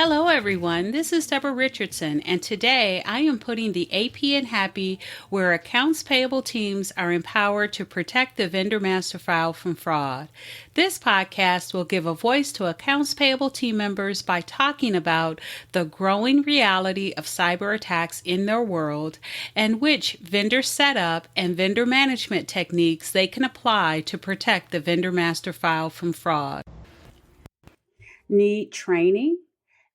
Hello, everyone. This is Debra Richardson, and today I am putting the AP in Happy, where accounts payable teams are empowered to protect the vendor master file from fraud. This podcast will give a voice to accounts payable team members by talking about the growing reality of cyber attacks in their world and which vendor setup and vendor management techniques they can apply to protect the vendor master file from fraud. Need training?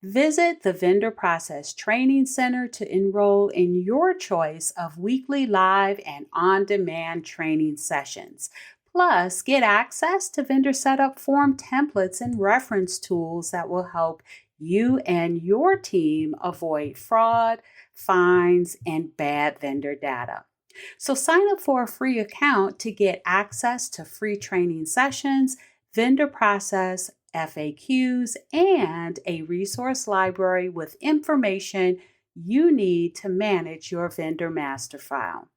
Visit the Vendor Process Training Center to enroll in your choice of weekly live and on-demand training sessions. Plus, get access to vendor setup form templates and reference tools that will help you and your team avoid fraud, fines, and bad vendor data. So sign up for a free account to get access to free training sessions, vendor process FAQs, and a resource library with information you need to manage your vendor master file.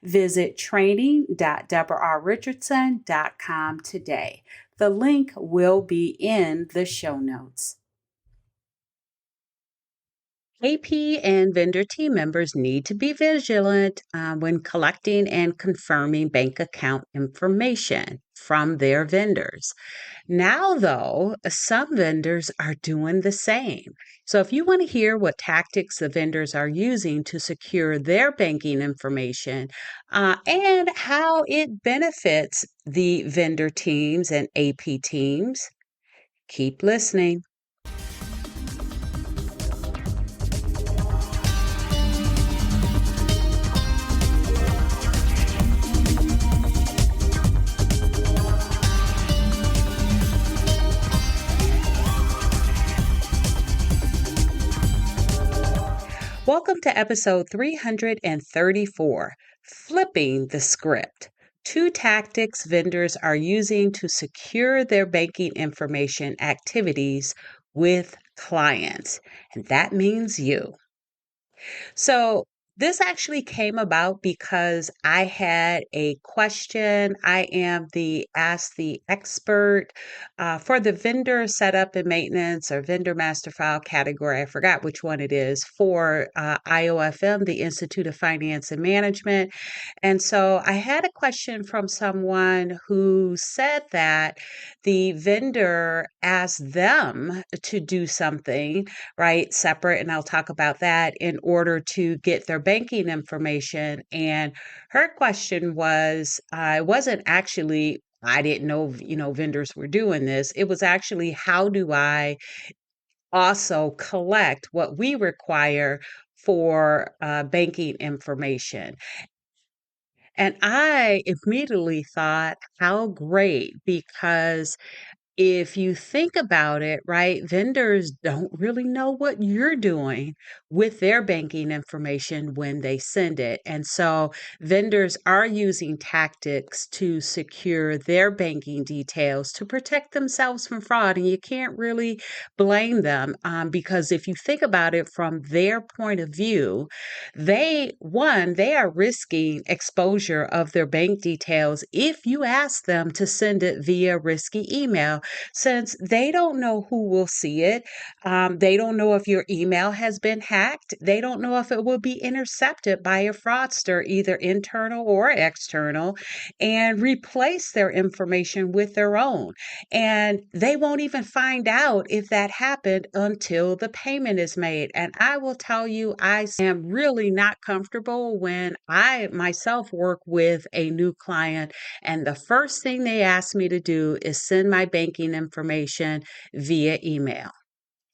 Visit training.debrarrichardson.com today. The link will be in the show notes. AP and vendor team members need to be vigilant when collecting and confirming bank account information from their vendors. Now, though, some vendors are doing the same. So, if you want to hear what tactics the vendors are using to secure their banking information and how it benefits the vendor teams and AP teams, keep listening. Welcome to episode 334, Flipping the Script. 2 tactics vendors are using to secure their banking information activities with clients. And that means you. So this actually came about because I had a question. I am the Ask the Expert for the vendor setup and maintenance or vendor master file category. I forgot which one it is for IOFM, the Institute of Finance and Management. And so I had a question from someone who said that the vendor asked them to do something, right, separate, and I'll talk about that, in order to get their banking information. And her question was, it wasn't actually, I didn't know, vendors were doing this. It was actually, how do I also collect what we require for banking information? And I immediately thought, how great, because if you think about it, right, vendors don't really know what you're doing with their banking information when they send it. And so vendors are using tactics to secure their banking details to protect themselves from fraud. And you can't really blame them because if you think about it from their point of view, they are risking exposure of their bank details if you ask them to send it via risky email, since they don't know who will see it. They don't know if your email has been hacked. They don't know if it will be intercepted by a fraudster, either internal or external, and replace their information with their own. And they won't even find out if that happened until the payment is made. And I will tell you, I am really not comfortable when I myself work with a new client and the first thing they ask me to do is send my banking information via email.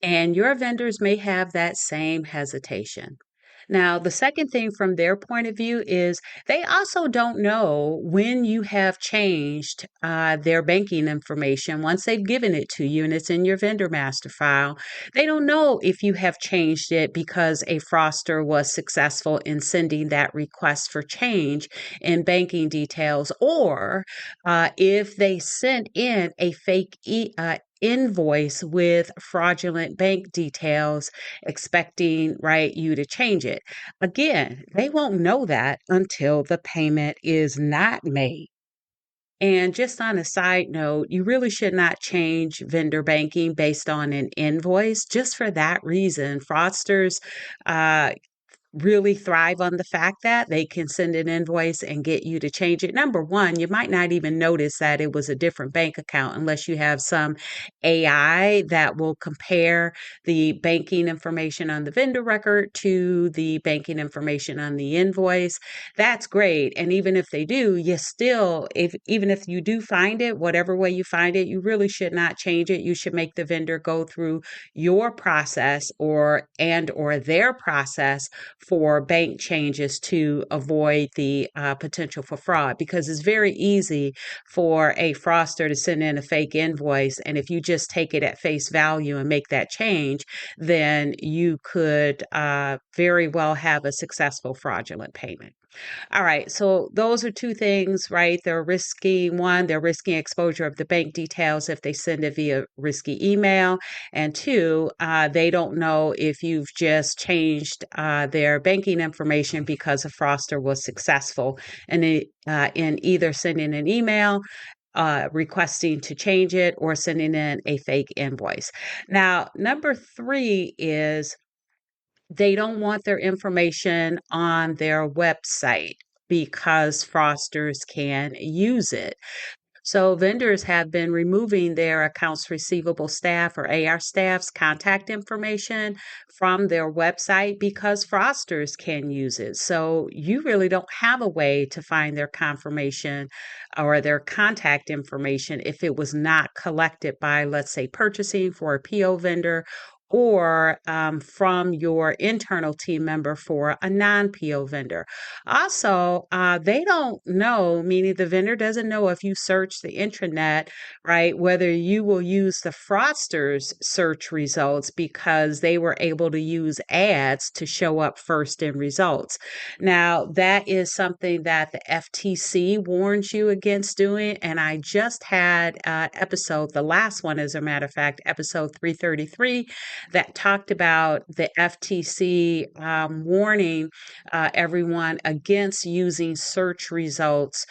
And your vendors may have that same hesitation. Now, the second thing from their point of view is they also don't know when you have changed their banking information once they've given it to you and it's in your vendor master file. They don't know if you have changed it because a fraudster was successful in sending that request for change in banking details, or if they sent in a fake invoice with fraudulent bank details expecting, right, you to change it. Again, they won't know that until the payment is not made. And just on a side note, you really should not change vendor banking based on an invoice. Just for that reason, fraudsters uh, really thrive on the fact that they can send an invoice and get you to change it. Number one, you might not even notice that it was a different bank account unless you have some AI that will compare the banking information on the vendor record to the banking information on the invoice. That's great. And even if they do, you still, if even if you do find it, whatever way you find it, you really should not change it. You should make the vendor go through your process or their process for bank changes to avoid the potential for fraud, because it's very easy for a fraudster to send in a fake invoice. And if you just take it at face value and make that change, then you could very well have a successful fraudulent payment. All right, so those are two things, right? They're risking exposure of the bank details if they send it via risky email. And two, they don't know if you've just changed their banking information because a fraudster was successful in either sending an email requesting to change it or sending in a fake invoice. Now, number three is they don't want their information on their website because fraudsters can use it. So vendors have been removing their accounts receivable staff or AR staff's contact information from their website because fraudsters can use it. So you really don't have a way to find their confirmation or their contact information if it was not collected by, let's say, purchasing for a PO vendor or from your internal team member for a non-PO vendor. Also, they don't know, meaning the vendor doesn't know if you search the intranet, right, whether you will use the fraudsters' search results because they were able to use ads to show up first in results. Now, that is something that the FTC warns you against doing. And I just had episode, the last one, as a matter of fact, episode 333, that talked about the FTC warning everyone against using search results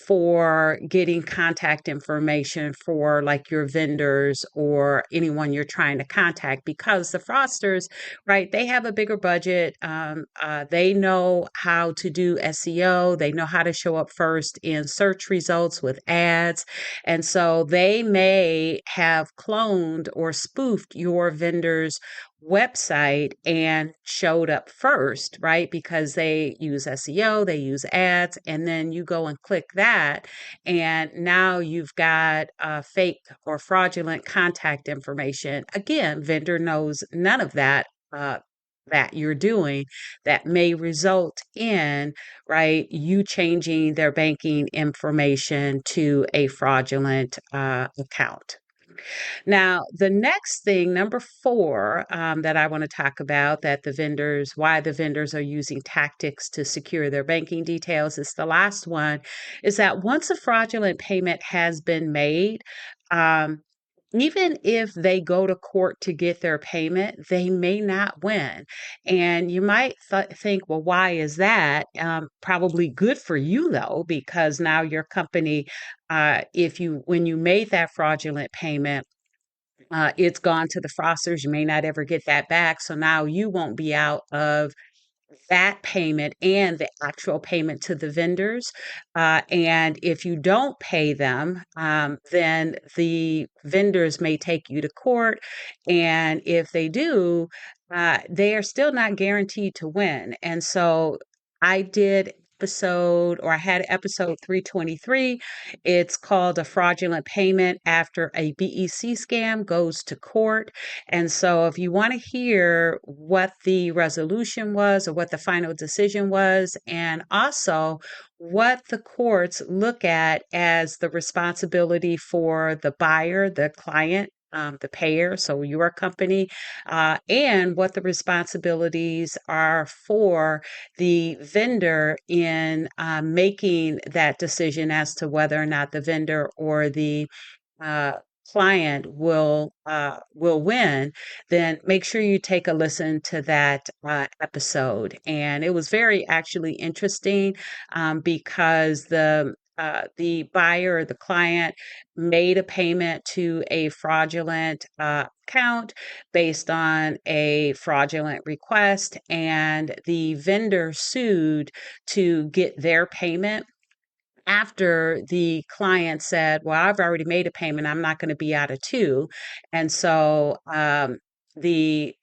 for getting contact information for like your vendors or anyone you're trying to contact, because the fraudsters, right, they have a bigger budget. They know how to do SEO. They know how to show up first in search results with ads. And so they may have cloned or spoofed your vendor's website and showed up first, right? Because they use SEO, they use ads, and then you go and click that, and now you've got fake or fraudulent contact information. Again, vendor knows none of that. That you're doing that may result in, right, you changing their banking information to a fraudulent account. Now, the next thing, number four, that I want to talk about, why the vendors are using tactics to secure their banking details, is the last one, is that once a fraudulent payment has been made, um, even if they go to court to get their payment, they may not win. And you might think, well, why is that? Probably good for you, though, because now your company, when you made that fraudulent payment, it's gone to the frosters. You may not ever get that back. So now you won't be out of that payment and the actual payment to the vendors. And if you don't pay them, then the vendors may take you to court. And if they do, they are still not guaranteed to win. And so I had episode 323. It's called A Fraudulent Payment After a BEC Scam Goes to Court. And so if you want to hear what the resolution was or what the final decision was, and also what the courts look at as the responsibility for the buyer, the client, the payer, so your company, and what the responsibilities are for the vendor in making that decision as to whether or not the vendor or the uh, client will win, then make sure you take a listen to that episode. And it was very actually interesting because the buyer or the client made a payment to a fraudulent account based on a fraudulent request, and the vendor sued to get their payment after the client said, well, I've already made a payment. I'm not going to be out of two. And so the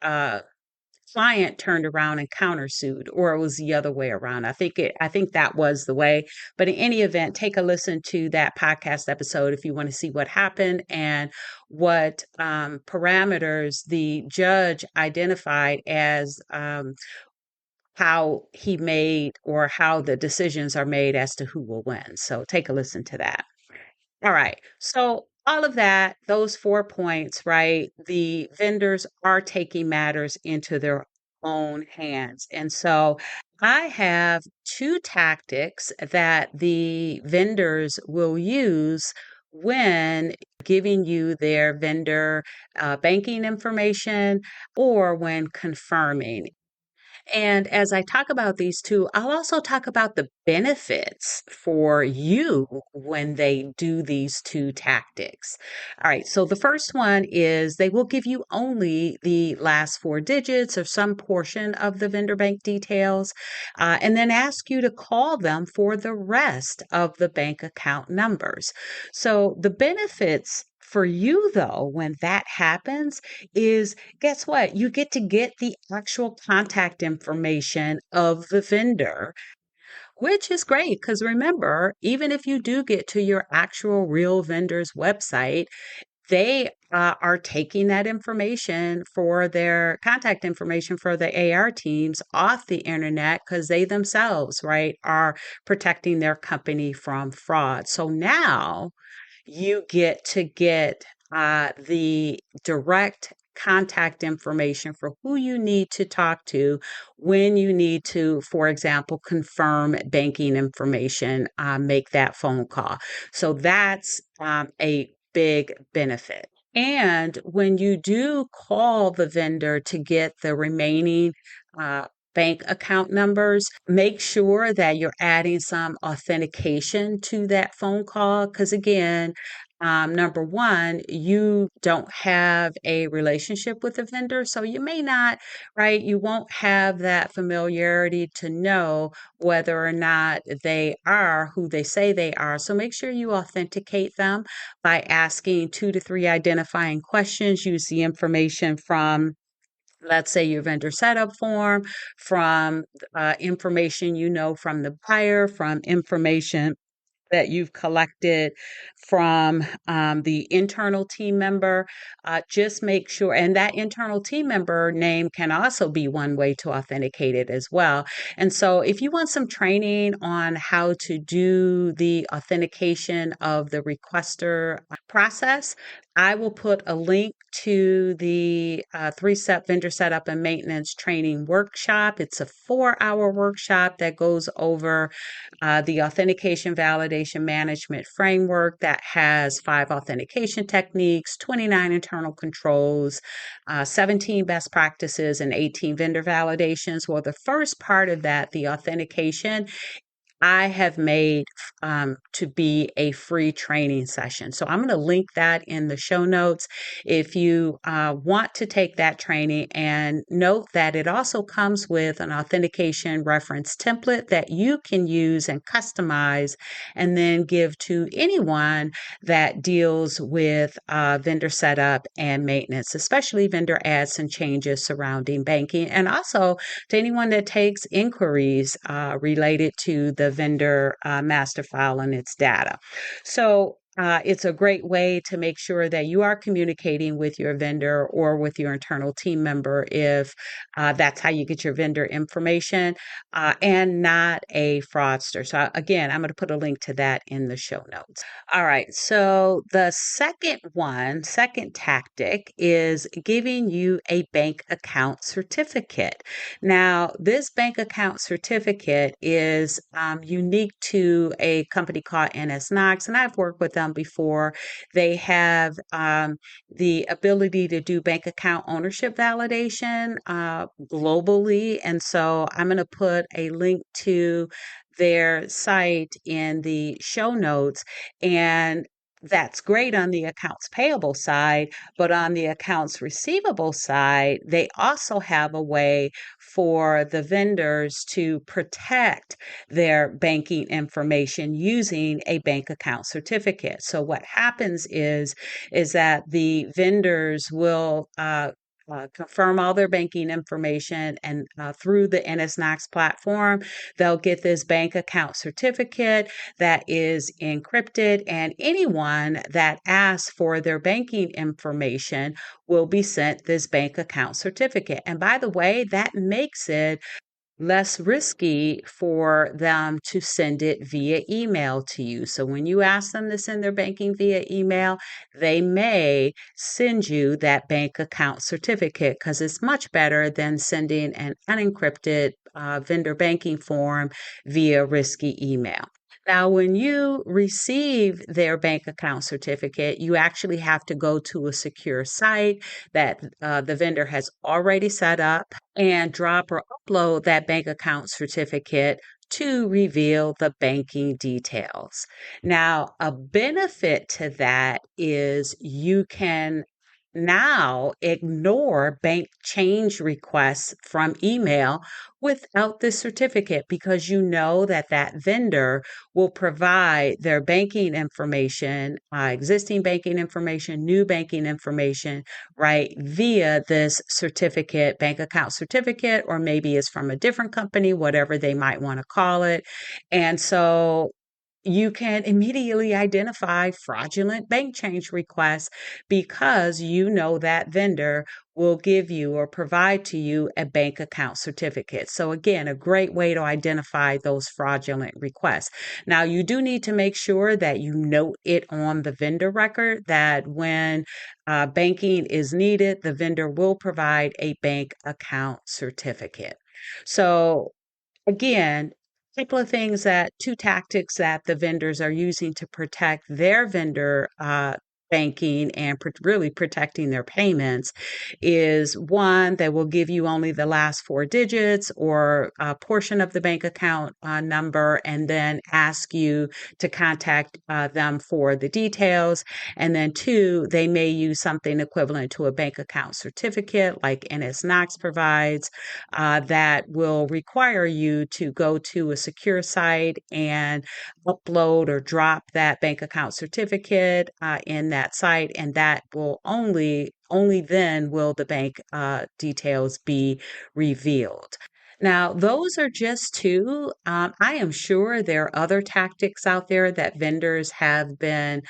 client turned around and countersued, or it was the other way around. I think that was the way. But in any event, take a listen to that podcast episode if you want to see what happened and what parameters the judge identified as how he made, or how the decisions are made as to who will win. So take a listen to that. All right. So all of that, those 4 points, right? The vendors are taking matters into their own hands. And so I have two tactics that the vendors will use when giving you their vendor banking information, or when confirming. And as I talk about these two, I'll also talk about the benefits for you when they do these two tactics. All right, so the first one is they will give you only the last four digits or some portion of the vendor bank details, and then ask you to call them for the rest of the bank account numbers. So the benefits for you, though, when that happens, is guess what? You get the actual contact information of the vendor, which is great because remember, even if you do get to your actual real vendor's website, they are taking that information for their contact information for the AR teams off the internet because they themselves, right, are protecting their company from fraud. So now you get the direct contact information for who you need to talk to when you need to, for example, confirm banking information, make that phone call. So that's a big benefit. And when you do call the vendor to get the remaining bank account numbers, make sure that you're adding some authentication to that phone call. Because again, number one, you don't have a relationship with the vendor, so you may not, right? You won't have that familiarity to know whether or not they are who they say they are. So make sure you authenticate them by asking 2 to 3 identifying questions. Use the information from, let's say, your vendor setup form, from information you know from the buyer, from information that you've collected from the internal team member. Just make sure, and that internal team member name can also be one way to authenticate it as well. And so, if you want some training on how to do the authentication of the requester process, I will put a link to the 3-step vendor setup and maintenance training workshop. It's a 4-hour workshop that goes over the authentication validation management framework that has 5 authentication techniques, 29 internal controls, 17 best practices, and 18 vendor validations. Well, the first part of that, the authentication, I have made to be a free training session. So I'm going to link that in the show notes if you want to take that training. And note that it also comes with an authentication reference template that you can use and customize and then give to anyone that deals with vendor setup and maintenance, especially vendor adds and changes surrounding banking, and also to anyone that takes inquiries related to the vendor master file and its data. So it's a great way to make sure that you are communicating with your vendor or with your internal team member if that's how you get your vendor information, and not a fraudster. So again, I'm going to put a link to that in the show notes. All right. So the second tactic is giving you a bank account certificate. Now, this bank account certificate is unique to a company called NS Knox, and I've worked with them before. They have the ability to do bank account ownership validation globally. And so I'm going to put a link to their site in the show notes. And that's great on the accounts payable side, but on the accounts receivable side, they also have a way for the vendors to protect their banking information using a bank account certificate. So what happens is that the vendors will confirm all their banking information, and through the NSNOX platform, they'll get this bank account certificate that is encrypted, and anyone that asks for their banking information will be sent this bank account certificate. And by the way, that makes it less risky for them to send it via email to you. So when you ask them to send their banking via email, they may send you that bank account certificate because it's much better than sending an unencrypted vendor banking form via risky email. Now, when you receive their bank account certificate, you actually have to go to a secure site that the vendor has already set up and drop or upload that bank account certificate to reveal the banking details. Now, a benefit to that is you can now ignore bank change requests from email without the certificate because you know that that vendor will provide their banking information, existing banking information, new banking information, right, via this certificate, bank account certificate, or maybe it's from a different company, whatever they might want to call it. And so you can immediately identify fraudulent bank change requests because you know that vendor will give you or provide to you a bank account certificate. So again, a great way to identify those fraudulent requests. Now, you do need to make sure that you note it on the vendor record that when banking is needed, the vendor will provide a bank account certificate. So again, couple of things that two tactics that the vendors are using to protect their vendor banking and really protecting their payments is one, they will give you only the last four digits or a portion of the bank account number and then ask you to contact them for the details. And then two, they may use something equivalent to a bank account certificate like NSNOX provides that will require you to go to a secure site and upload or drop that bank account certificate in that site, and that will only then will the bank details be revealed. Now, those are just two. I am sure there are other tactics out there that vendors have been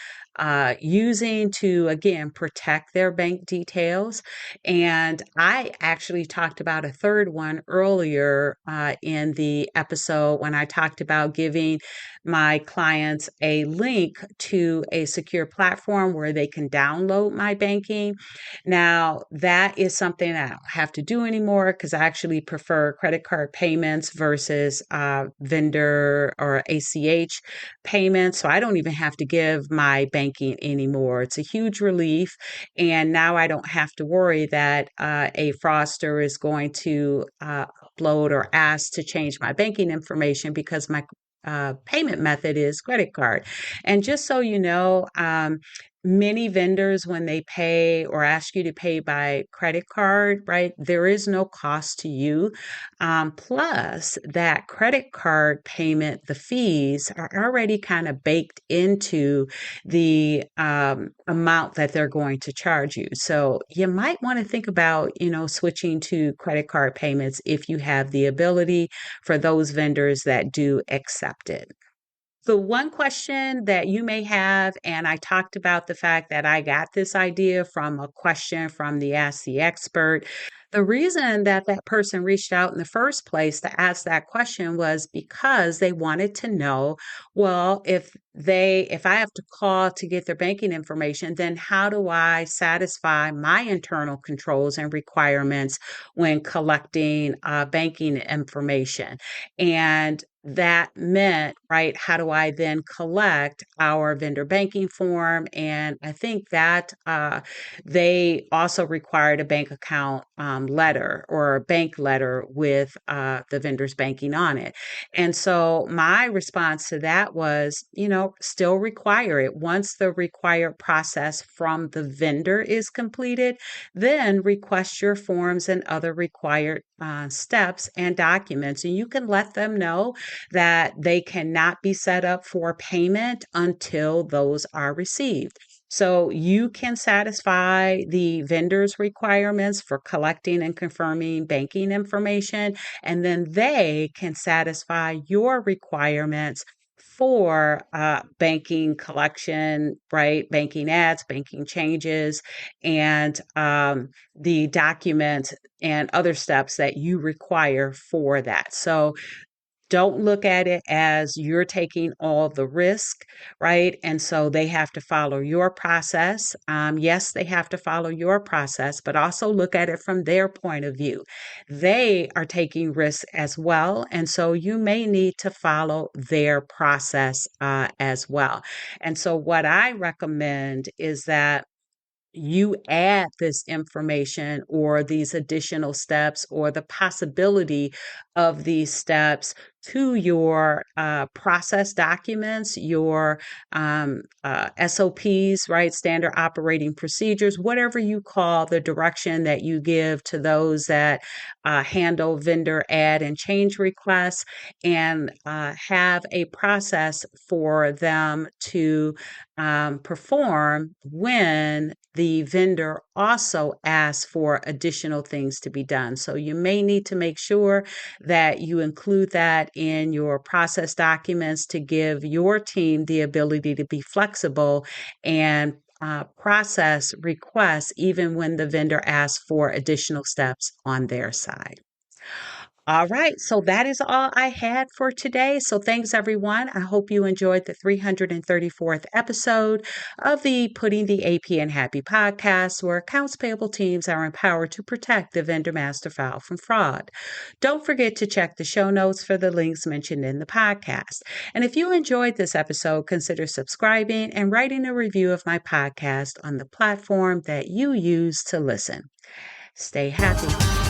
using to, again, protect their bank details. And I actually talked about a third one earlier in the episode when I talked about giving my clients a link to a secure platform where they can download my banking. Now, that is something I don't have to do anymore because I actually prefer credit card payments versus vendor or ACH payments. So I don't even have to give my banking anymore. It's a huge relief. And now I don't have to worry that a fraudster is going to upload or ask to change my banking information because my payment method is credit card. And just so you know, many vendors, when they pay or ask you to pay by credit card, right, there is no cost to you. Plus, that credit card payment, the fees are already kind of baked into the amount that they're going to charge you. So you might want to think about, switching to credit card payments if you have the ability for those vendors that do accept it. The one question that you may have, and I talked about the fact that I got this idea from a question from the Ask the Expert. The reason that that person reached out in the first place to ask that question was because they wanted to know, well, if I have to call to get their banking information, then how do I satisfy my internal controls and requirements when collecting banking information? And that meant, right, how do I then collect our vendor banking form? And I think that they also required a bank account letter or a bank letter with the vendor's banking on it. And so my response to that was, still require it. Once the required process from the vendor is completed, then request your forms and other required steps and documents. And you can let them know that they cannot be set up for payment until those are received. So you can satisfy the vendor's requirements for collecting and confirming banking information, and then they can satisfy your requirements for banking collection, right? Banking ads, banking changes, and the documents and other steps that you require for that. So don't look at it as you're taking all the risk, right? And so they have to follow your process. Yes, they have to follow your process, but also look at it from their point of view. They are taking risks as well. And so you may need to follow their process as well. And so what I recommend is that you add this information or these additional steps or the possibility of these steps to your process documents, your SOPs, right? Standard operating procedures, whatever you call the direction that you give to those that handle vendor add and change requests, and have a process for them to perform when the vendor also asks for additional things to be done. So you may need to make sure that you include that in your process documents to give your team the ability to be flexible and process requests even when the vendor asks for additional steps on their side. All right, so that is all I had for today. So thanks, everyone. I hope you enjoyed the 334th episode of the Putting the AP in Happy podcast, where accounts payable teams are empowered to protect the vendor master file from fraud. Don't forget to check the show notes for the links mentioned in the podcast. And if you enjoyed this episode, consider subscribing and writing a review of my podcast on the platform that you use to listen. Stay happy.